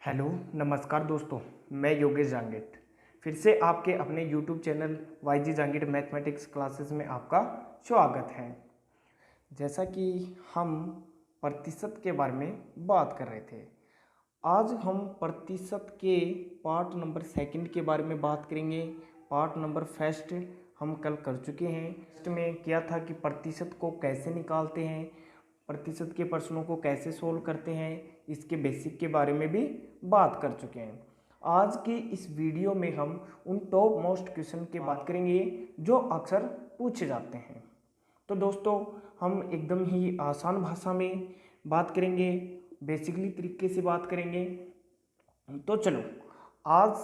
Hello नमस्कार दोस्तों, मैं योगेश जांगेट फिर से आपके अपने YouTube channel YG Jangid mathematics classes में आपका स्वागत है। जैसा कि हम प्रतिशत के बारे में बात कर रहे थे, आज हम प्रतिशत के पार्ट नंबर सेकंड के बारे में बात करेंगे। पार्ट नंबर फर्स्ट हम कल कर चुके हैं। फर्स्ट में क्या था कि प्रतिशत को कैसे निकालते हैं, प्रतिशत के प्रश्नों को कैसे सोल्व करते हैं, इसके बेसिक के बारे में भी बात कर चुके हैं। आज की इस वीडियो में हम उन टॉप मोस्ट क्वेश्चन की बात करेंगे जो अक्सर पूछे जाते हैं। तो दोस्तों, हम एकदम ही आसान भाषा में बात करेंगे, बेसिकली तरीके से बात करेंगे। तो चलो, आज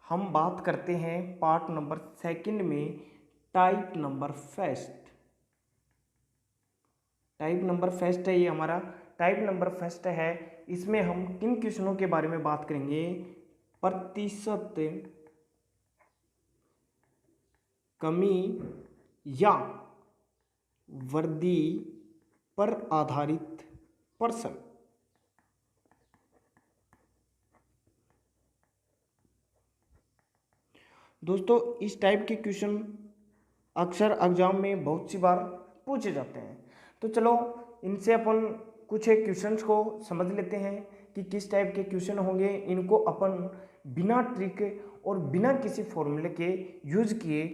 हम बात करते हैं पार्ट नंबर सेकंड में type number first. Type number first है ये हमारा टाइप नंबर फर्स्ट है। इसमें हम किन क्वेश्चनों के बारे में बात करेंगे? प्रतिशत कमी या वृद्धि पर आधारित प्रश्न। दोस्तों, इस टाइप के क्वेश्चन अक्सर एग्जाम में बहुत सी बार पूछे जाते हैं। तो चलो, इनसे अपन कुछ एक क्वेश्चंस को समझ लेते हैं कि किस टाइप के क्वेश्चन होंगे। इनको अपन बिना ट्रिक और बिना किसी फॉर्मूले के यूज किए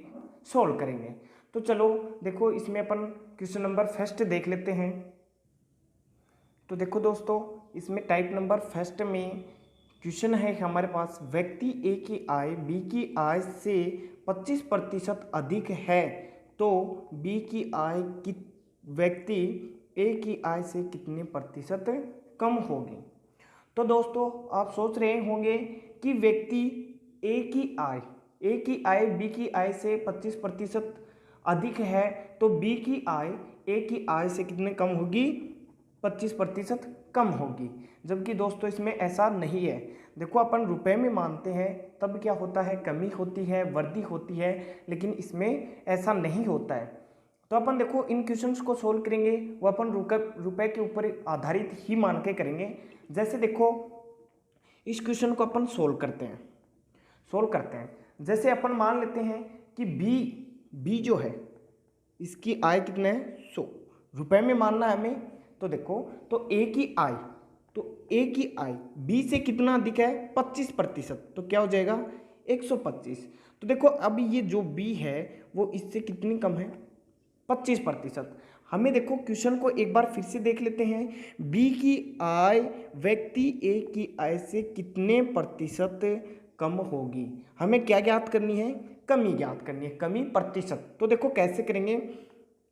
सॉल्व करेंगे। तो चलो देखो, इसमें अपन क्वेश्चन नंबर फर्स्ट देख लेते हैं। तो देखो दोस्तों, इसमें टाइप नंबर फर्स्ट में क्वेश्चन है हमारे पास, व्यक्ति ए की आय बी की आय से 25% अधिक है तो बी की आय व्यक्ति ए की आय से कितने प्रतिशत कम होगी। तो दोस्तों, आप सोच रहे होंगे कि व्यक्ति ए की आय बी की आय से 25% अधिक है तो बी की आय ए की आय से कितने कम होगी? 25% कम होगी। जबकि दोस्तों, इसमें ऐसा नहीं है। देखो, अपन रुपए में मानते हैं तब क्या होता है, कमी होती है, वृद्धि होती है, लेकिन इसमें ऐसा नहीं होता है। तो अपन देखो, इन क्वेश्चंस को सोल्व करेंगे वो अपन रुपए के ऊपर आधारित ही मान के करेंगे। जैसे देखो, इस क्वेश्चन को अपन सोल्व करते हैं। जैसे अपन मान लेते हैं कि बी जो है इसकी आय कितने है? 100 रुपए में मानना है हमें। तो देखो, तो ए की आय बी से कितना अधिक है? 25%। तो क्या हो जाएगा? 125। तो देखो, अब ये जो बी है वो इससे कितनी कम है? 25%। हमें देखो, क्वेश्चन को एक बार फिर से देख लेते हैं। बी की आय व्यक्ति ए की आय से कितने प्रतिशत कम होगी? हमें क्या ज्ञात करनी है? कमी ज्ञात करनी है, कमी प्रतिशत। तो देखो कैसे करेंगे,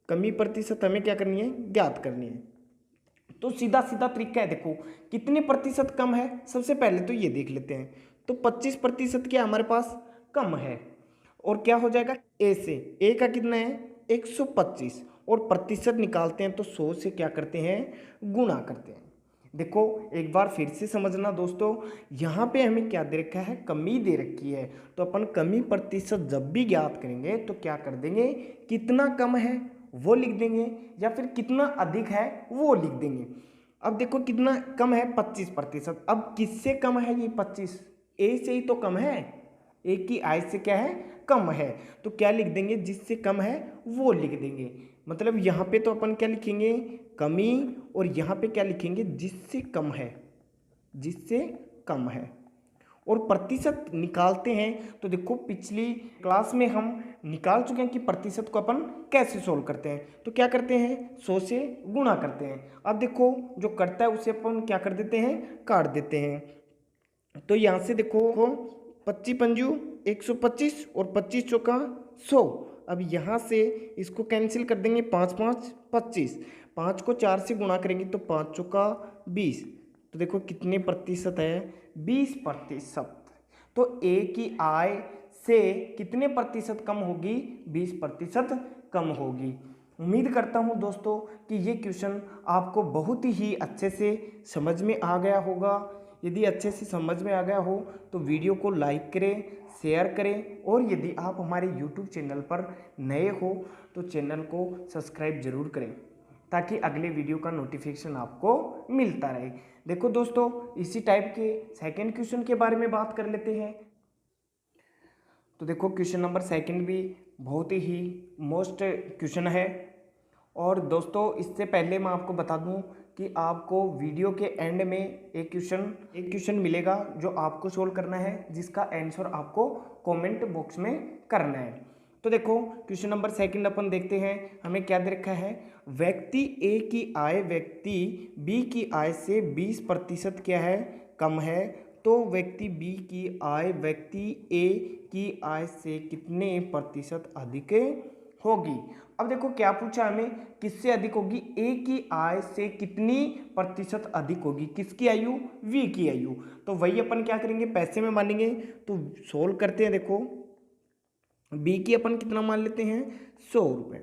कमी प्रतिशत हमें क्या करनी है? ज्ञात करनी है। तो सीधा सीधा तरीका है। देखो, कितने प्रतिशत कम है, सबसे पहले तो ये देख लेते हैं। तो 25% क्या हमारे पास कम है, और क्या हो जाएगा? ए से, ए का कितना है? 125, और प्रतिशत निकालते हैं तो 100 से क्या करते हैं? गुणा करते हैं। देखो, एक बार फिर से समझना दोस्तों, यहाँ पे हमें क्या दे रखा है? कमी दे रखी है। तो अपन कमी प्रतिशत जब भी ज्ञात करेंगे तो क्या कर देंगे? कितना कम है वो लिख देंगे, या फिर कितना अधिक है वो लिख देंगे। अब देखो, कितना कम है? 25%। अब किससे कम है ये 25? ए से ही तो कम है, ए की आय से क्या है? कम है। तो क्या लिख देंगे? जिससे कम है वो लिख देंगे। मतलब यहाँ पे तो अपन क्या लिखेंगे? कमी, और यहाँ पे क्या लिखेंगे? जिससे कम है, जिससे कम है। और प्रतिशत निकालते हैं तो देखो, पिछली क्लास में हम निकाल चुके हैं कि प्रतिशत को अपन कैसे सोल्व करते हैं। तो क्या करते हैं? 100 से गुणा करते हैं। अब देखो, जो करता है उसे अपन क्या कर देते हैं? काट देते हैं। तो यहाँ से देखो, 25 पंजू 125 और 25 चौका 100। अब यहाँ से इसको कैंसिल कर देंगे, 5 5 25। 5 को 4 से गुणा करेंगे तो 5 चौका 20। तो देखो कितने प्रतिशत है? 20%। तो ए की आय से कितने प्रतिशत कम होगी? 20% कम होगी। उम्मीद करता हूँ दोस्तों कि ये क्वेश्चन आपको बहुत ही अच्छे से समझ में आ गया होगा। यदि अच्छे से समझ में आ गया हो तो वीडियो को लाइक करें, शेयर करें, और यदि आप हमारे YouTube चैनल पर नए हो तो चैनल को सब्सक्राइब जरूर करें ताकि अगले वीडियो का नोटिफिकेशन आपको मिलता रहे। देखो दोस्तों, इसी टाइप के सेकंड क्वेश्चन के बारे में बात कर लेते हैं। तो देखो क्वेश्चन नंबर सेकंड भी बहुत ही मोस्ट क्वेश्चन है। और दोस्तों इससे पहले मैं आपको बता दूं कि आपको वीडियो के एंड में एक क्वेश्चन मिलेगा जो आपको सोल्व करना है, जिसका आंसर आपको कमेंट बॉक्स में करना है। तो देखो क्वेश्चन नंबर सेकंड अपन देखते हैं, हमें क्या दे रखा है। व्यक्ति ए की आय व्यक्ति बी की आय से 20% क्या है, कम है। तो व्यक्ति बी की आय व्यक्ति ए की आय से कितने प्रतिशत अधिक होगी। अब देखो क्या पूछा हमें, किससे अधिक होगी, ए की आय से कितनी प्रतिशत अधिक होगी, किसकी आयु, वी की आयु। तो वही अपन क्या करेंगे, पैसे में मानेंगे। तो सोल्व करते हैं। देखो बी की अपन कितना मान लेते हैं, 100 रुपये।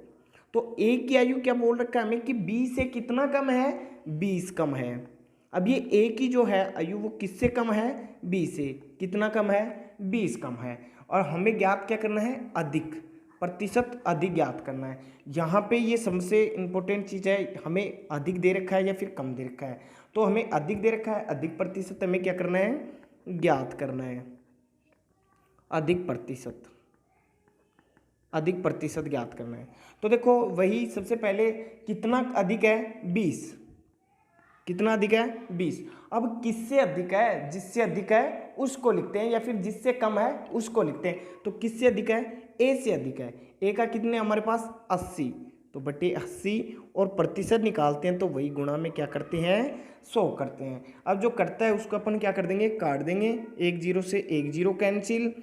तो ए की आयु क्या बोल रखा है हमें कि बी से कितना कम है, 20 कम है। अब ये ए की जो है आयु वो किससे कम है, बी से कितना कम है, 20 कम है। और हमें ज्ञात क्या करना है, अधिक प्रतिशत अधिक ज्ञात करना है। यहाँ पे ये सबसे इम्पोर्टेंट चीज़ है, हमें अधिक दे रखा है या फिर कम दे रखा है। तो हमें अधिक दे रखा है, अधिक प्रतिशत हमें क्या करना है, ज्ञात करना है। अधिक प्रतिशत ज्ञात करना है। तो देखो वही सबसे पहले कितना अधिक है, 20। कितना अधिक है, 20। अब किससे अधिक है, जिससे अधिक है उसको लिखते हैं, या फिर जिससे कम है उसको लिखते हैं। तो किससे अधिक है, ए से अधिक है। ए का कितने हमारे पास 80, तो बटे 80 और प्रतिशत निकालते हैं तो वही गुणा में क्या करते हैं, 100 करते हैं। अब जो करता है उसको अपन क्या कर देंगे, काट देंगे। 1 0 से 1 0 कैंसिल,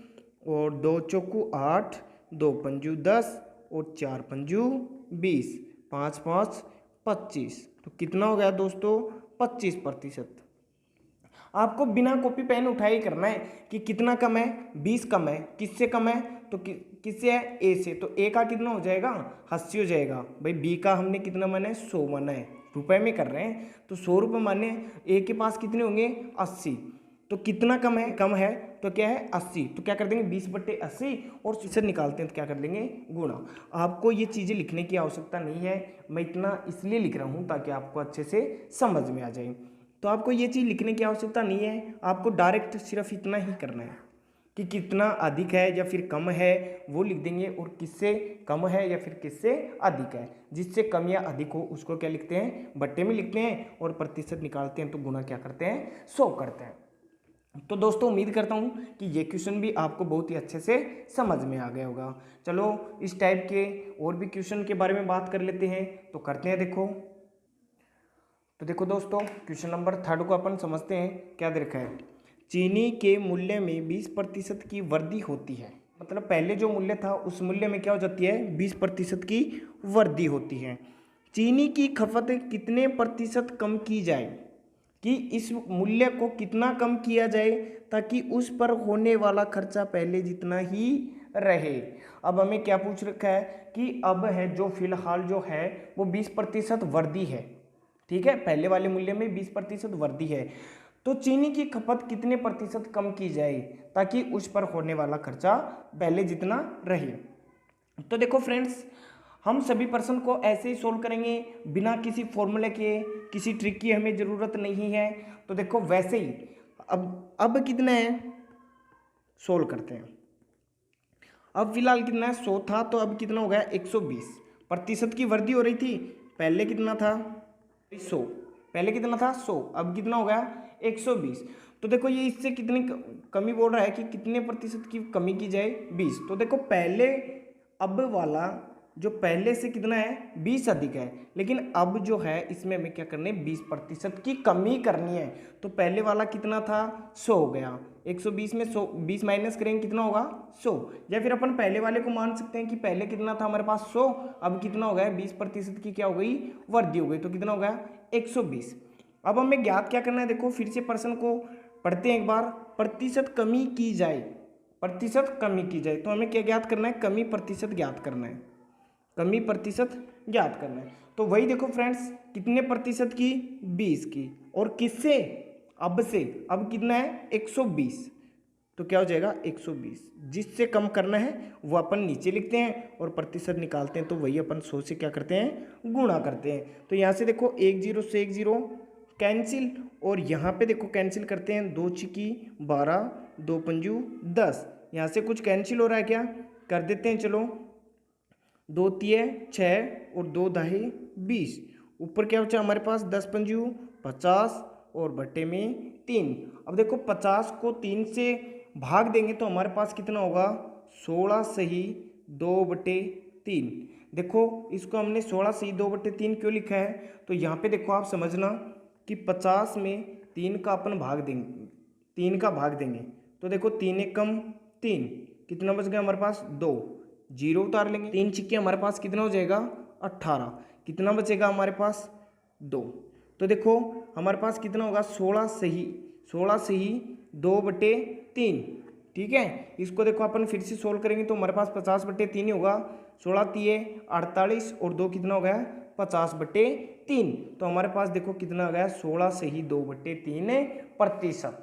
और 2 चौकू 8, 2 पंजू 10 और 4 पंजू 20, 5 5 25। तो कितना हो गया दोस्तों, 25%। आपको बिना कॉपी पेन उठाए ही करना है कि कितना कम है, 20 कम है। किससे कम है, तो किससे है, ए से। तो ए का कितना हो जाएगा, 80 हो जाएगा। भाई बी का हमने कितना माना है, 100 माना है, रुपए में कर रहे हैं तो 100 रुपये माने। ए के पास कितने होंगे, 80। तो कितना कम है, कम है तो क्या है, 80। तो क्या कर देंगे, 20/80 और प्रतिशत निकालते हैं तो क्या कर लेंगे, गुणा। आपको ये चीज़ें लिखने की आवश्यकता नहीं है, मैं इतना इसलिए लिख रहा हूँ ताकि आपको अच्छे से समझ में आ जाए। तो आपको ये चीज़ लिखने की आवश्यकता नहीं है, आपको डायरेक्ट सिर्फ इतना ही करना है कि कितना अधिक है या फिर कम है वो लिख देंगे, और किससे कम है या फिर किससे अधिक है। जिससे कम या अधिक हो उसको क्या लिखते हैं, बट्टे में लिखते हैं, और प्रतिशत निकालते हैं तो गुणा क्या करते हैं, 100 करते हैं। तो दोस्तों उम्मीद करता हूँ कि ये क्वेश्चन भी आपको बहुत ही अच्छे से समझ में आ गया होगा। चलो इस टाइप के और भी क्वेश्चन के बारे में बात कर लेते हैं, तो करते हैं। देखो दोस्तों क्वेश्चन नंबर थर्ड को अपन समझते हैं, क्या दे रखा है। चीनी के मूल्य में 20% की वृद्धि होती है। मतलब पहले जो मूल्य था उस मूल्य में क्या हो जाती है, 20% की वृद्धि होती है। चीनी की खपत कितने प्रतिशत कम की जाए, कि इस मूल्य को कितना कम किया जाए ताकि उस पर होने वाला खर्चा पहले जितना ही रहे। अब हमें क्या पूछ रखा है कि अब है जो फिलहाल जो है वो 20% वृद्धि है, ठीक है, पहले वाले मूल्य में 20% वृद्धि है। तो चीनी की खपत कितने प्रतिशत कम की जाए ताकि उस पर होने वाला खर्चा पहले जितना रहे। तो देखो फ्रेंड्स, हम सभी प्रश्न को ऐसे ही सोल्व करेंगे, बिना किसी फॉर्मूले के, किसी ट्रिक की हमें ज़रूरत नहीं है। तो देखो वैसे ही अब कितना है, सोल्व करते हैं। अब फिलहाल कितना है, 100 था, तो अब कितना हो गया, 120% की वृद्धि हो रही थी। पहले कितना था, 100, पहले कितना था, 100, अब कितना हो गया, 120। तो देखो ये इससे कितनी कमी बोल रहा है कि कितने प्रतिशत की कमी की जाए, 20। तो देखो पहले अब वाला जो पहले से कितना है, 20 अधिक है, लेकिन अब जो है इसमें हमें क्या करना है, 20% की कमी करनी है। तो पहले वाला कितना था, 100 हो गया, 120 में 100 20 माइनस करेंगे कितना होगा, 100। या फिर अपन पहले वाले को मान सकते हैं कि पहले कितना था हमारे पास, 100, अब कितना हो गया, 20% की क्या हो गई, वृद्धि हो गई, तो कितना हो गया, 120। अब हमें ज्ञात क्या करना है, देखो फिर से प्रश्न को पढ़ते हैं एक बार। प्रतिशत कमी की जाए, प्रतिशत कमी की जाए, तो हमें क्या ज्ञात करना है, कमी प्रतिशत ज्ञात करना है, कमी प्रतिशत ज्ञात करना है। तो वही देखो फ्रेंड्स, कितने प्रतिशत की, 20 की, और किससे, अब से, अब कितना है, 120। तो क्या हो जाएगा, 120। जिससे कम करना है वो अपन नीचे लिखते हैं और प्रतिशत निकालते हैं तो वही अपन 100 से क्या करते हैं, गुणा करते हैं। तो यहाँ से देखो 1 0 से 1 0 कैंसिल, और यहाँ पे देखो कैंसिल करते हैं, 2 छिकी 12, 2 पंजू 10, यहाँ से कुछ कैंसिल हो रहा है क्या, कर देते हैं चलो, 2 तिये 6 और 2 दाहे 20, ऊपर क्या बचा हमारे पास 10 पंजू 50 और बट्टे में 3। अब देखो 50 को 3 से भाग देंगे तो हमारे पास कितना होगा, 16 सही 2/3। देखो इसको हमने 16 सही 2/3 क्यों लिखा है, तो यहाँ पे देखो आप समझना कि 50 में 3 का अपन भाग देंगे, 3 का भाग देंगे तो देखो 3 एक कम 3, कितना बच गया हमारे पास 2, 0 उतार लेंगे, 3 छिक्के हमारे पास कितना हो जाएगा 18, कितना बचेगा हमारे पास 2। तो देखो हमारे पास कितना होगा 16 सही 2/3। ठीक है, इसको देखो अपन फिर से सोल्व करेंगे तो हमारे पास 50/3 ही होगा, 16 तिये 48 और 2 कितना हो गया 50/3। तो हमारे पास देखो कितना हो गया 16 सही 2/3%।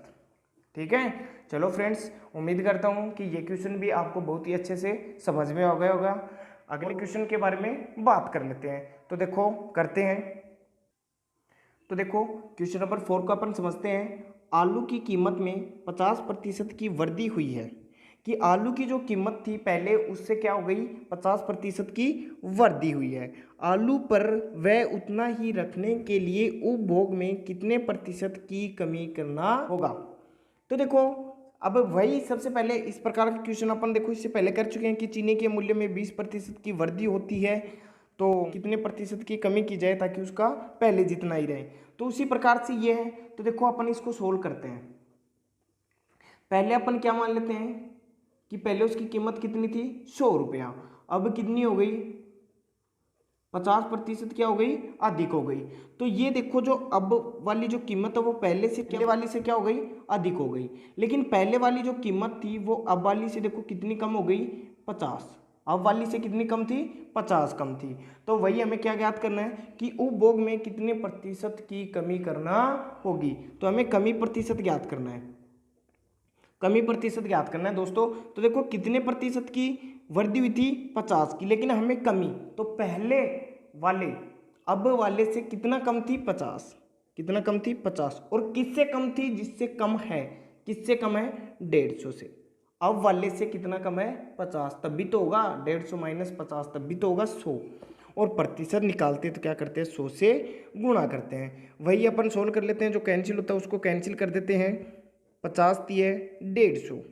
ठीक है, चलो फ्रेंड्स, उम्मीद करता हूँ कि ये क्वेश्चन भी आपको बहुत ही अच्छे से समझ में आ गया होगा। अगले क्वेश्चन के बारे में बात कर लेते हैं, तो देखो करते हैं। तो देखो क्वेश्चन नंबर 4 को अपन समझते हैं। आलू की कीमत में 50% की वृद्धि हुई है, कि आलू की जो कीमत थी पहले उससे क्या हो गई 50% की वृद्धि हुई है। आलू पर वह उतना ही रखने के लिए उपभोग में कितने प्रतिशत की कमी करना होगा। तो देखो अब वही सबसे पहले इस प्रकार के क्वेश्चन अपन देखो इससे पहले कर चुके हैं कि चीनी के मूल्य में 20% की वृद्धि होती है तो कितने प्रतिशत की कमी की जाए ताकि उसका पहले जितना ही रहे। तो उसी प्रकार से ये है, तो देखो अपन इसको सोल्व करते हैं। पहले अपन क्या मान लेते हैं कि पहले उसकी कीमत कितनी थी 100 रुपया, अब कितनी हो गई 50% क्या हो गई अधिक हो गई। तो ये देखो जो अब वाली जो कीमत है वो पहले से क्या वाली से क्या हो गई अधिक हो गई, लेकिन पहले वाली जो कीमत थी वो अब वाली से देखो कितनी कम हो गई 50, अब वाली से कितनी कम थी 50 कम थी। तो वही हमें क्या ज्ञात करना है कि उपभोग में कितने प्रतिशत की कमी करना होगी, तो हमें कमी प्रतिशत ज्ञात करना है, कमी प्रतिशत ज्ञात करना है दोस्तों। तो देखो कितने प्रतिशत की वृद्धि हुई थी 50 की, लेकिन हमें कमी तो पहले वाले अब वाले से कितना कम थी 50, कितना कम थी 50, और किससे कम थी जिससे कम है, किससे कम है 150 से। अब वाले से कितना कम है 50, तब भी तो होगा 150 माइनस 50 तब भी तो होगा 100, और प्रतिशत निकालते हैं तो क्या करते हैं 100 से गुणा करते हैं। वही अपन सोल्व कर लेते हैं, जो कैंसिल होता है उसको कैंसिल कर देते हैं, 50 तिये 150,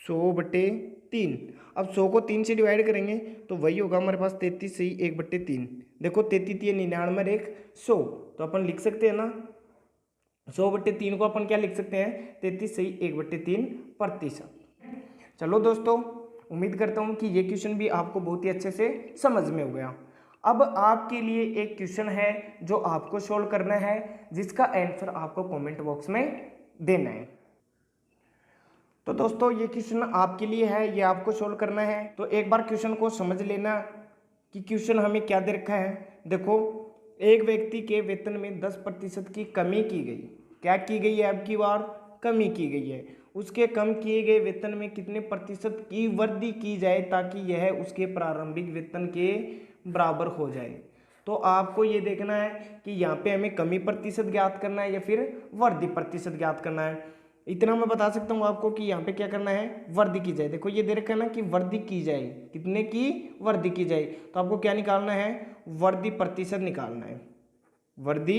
100/3। अब 100 को 3 से डिवाइड करेंगे तो वही होगा हमारे पास 33 सही 1/3। देखो 33 तिये 99 1 100, तो अपन लिख सकते हैं ना 100/3 को अपन क्या लिख सकते हैं 33 सही 1/3%। चलो दोस्तों, उम्मीद करता हूँ कि ये क्वेश्चन भी आपको बहुत ही अच्छे से समझ में हो गया। अब आपके लिए एक क्वेश्चन है जो आपको सोल्व करना है, जिसका आंसर आपको कमेंट बॉक्स में देना है। तो दोस्तों ये क्वेश्चन आपके लिए है, ये आपको सोल्व करना है। तो एक बार क्वेश्चन को समझ लेना कि क्वेश्चन हमें क्या दे रखा है। देखो एक व्यक्ति के वेतन में 10% की कमी की गई, क्या की गई है अब की बार कमी की गई है। उसके कम किए गए वेतन में कितने प्रतिशत की वृद्धि की जाए ताकि यह उसके प्रारंभिक वेतन के बराबर हो जाए। तो आपको ये देखना है कि यहाँ पे हमें कमी प्रतिशत ज्ञात करना है या फिर वृद्धि प्रतिशत ज्ञात करना है। इतना मैं बता सकता हूँ आपको कि यहाँ पे क्या करना है वृद्धि की जाए। देखो ये दे रखा है ना कि वृद्धि की जाए, कितने की वृद्धि की जाए, तो आपको क्या निकालना है वृद्धि प्रतिशत निकालना है, वृद्धि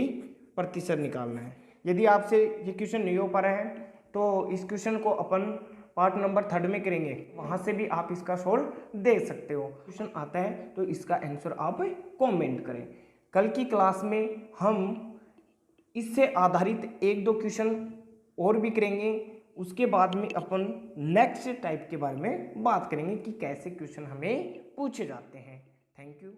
प्रतिशत निकालना है। यदि आपसे ये क्वेश्चन नहीं हो पा रहा है तो इस क्वेश्चन को अपन पार्ट नंबर 3 में करेंगे, वहाँ से भी आप इसका सोल्व दे सकते हो। क्वेश्चन आता है तो इसका आंसर आप कमेंट करें। कल की क्लास में हम इससे आधारित 1-2 क्वेश्चन और भी करेंगे, उसके बाद में अपन नेक्स्ट टाइप के बारे में बात करेंगे कि कैसे क्वेश्चन हमें पूछे जाते हैं। Thank you.